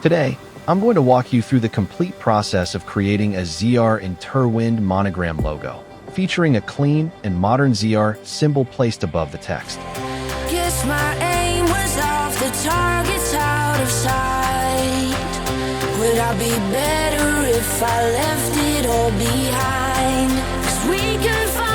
Today, I'm going to walk you through the complete process of creating a ZR in Turwind Monogram logo, featuring a clean and modern ZR symbol placed above the text. Guess my aim was off, the target's out of sight. Would I be better if I left it all behind? 'Cause we can find